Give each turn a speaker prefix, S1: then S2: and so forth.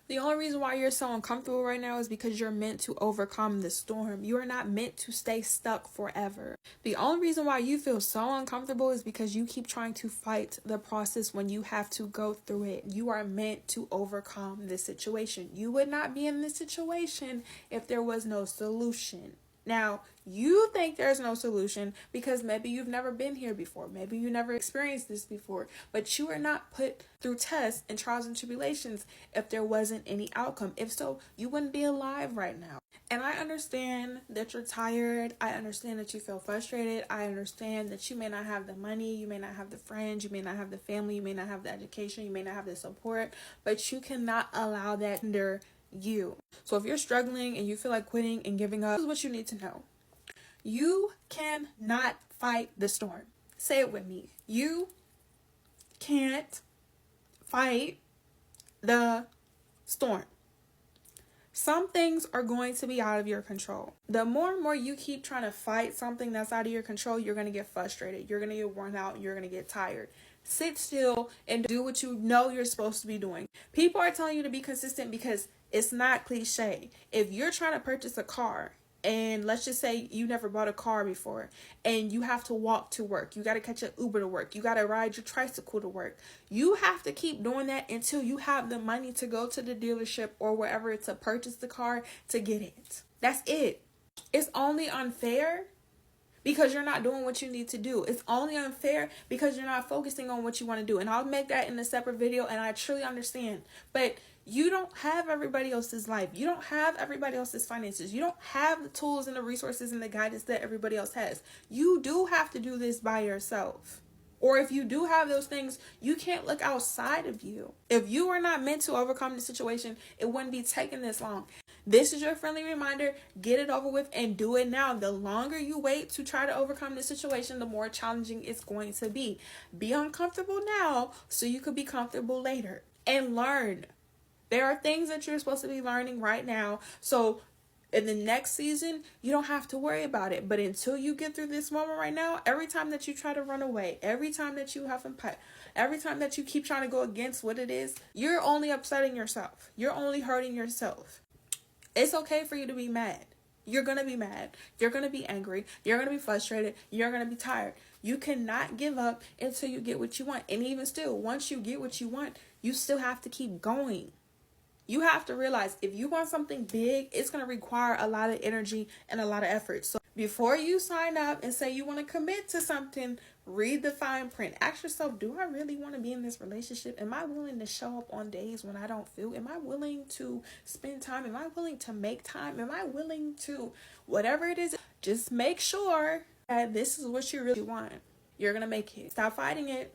S1: The only reason why you're so uncomfortable right now is because you're meant to overcome the storm. You are not meant to stay stuck forever. The only reason why you feel so uncomfortable is because you keep trying to fight the process when you have to go through it. You are meant to overcome this situation. You would not be in this situation if there was no solution. Now, you think there's no solution because maybe you've never been here before. Maybe you never experienced this before. But you are not put through tests and trials and tribulations if there wasn't any outcome. If so, you wouldn't be alive right now. And I understand that you're tired. I understand that you feel frustrated. I understand that you may not have the money. You may not have the friends. You may not have the family. You may not have the education. You may not have the support. But you cannot allow that hinder you. So if you're struggling and you feel like quitting and giving up, this is what you need to know. You cannot fight the storm. Say it with me. You can't fight the storm. Some things are going to be out of your control. The more and more you keep trying to fight something that's out of your control, you're going to get frustrated. You're going to get worn out. You're going to get tired. Sit still and do what you know you're supposed to be doing. People are telling you to be consistent because it's not cliche. If you're trying to purchase a car, and let's just say you never bought a car before and you have to walk to work. You got to catch an Uber to work. You got to ride your tricycle to work. You have to keep doing that until you have the money to go to the dealership or wherever to purchase the car to get it. That's it. It's only unfair because you're not doing what you need to do. It's only unfair because you're not focusing on what you want to do. And I'll make that in a separate video, and I truly understand. But you don't have everybody else's life. You don't have everybody else's finances. You don't have the tools and the resources and the guidance that everybody else has. You do have to do this by yourself. Or if you do have those things, you can't look outside of you. If you were not meant to overcome the situation, it wouldn't be taking this long. This is your friendly reminder. Get it over with and do it now. The longer you wait to try to overcome the situation, the more challenging it's going to be. Be uncomfortable now so you could be comfortable later. And learn. There are things that you're supposed to be learning right now. So in the next season, you don't have to worry about it. But until you get through this moment right now, every time that you try to run away, every time that you have every time that you keep trying to go against what it is, you're only upsetting yourself. You're only hurting yourself. It's okay for you to be mad. You're going to be mad. You're going to be angry. You're going to be frustrated. You're going to be tired. You cannot give up until you get what you want. And even still, once you get what you want, you still have to keep going. You have to realize if you want something big, it's going to require a lot of energy and a lot of effort. So before you sign up and say you want to commit to something, read the fine print. Ask yourself, do I really want to be in this relationship? Am I willing to show up on days when I don't feel? Am I willing to spend time? Am I willing to make time? Am I willing to whatever it is? Just make sure that this is what you really want. You're going to make it. Stop fighting it.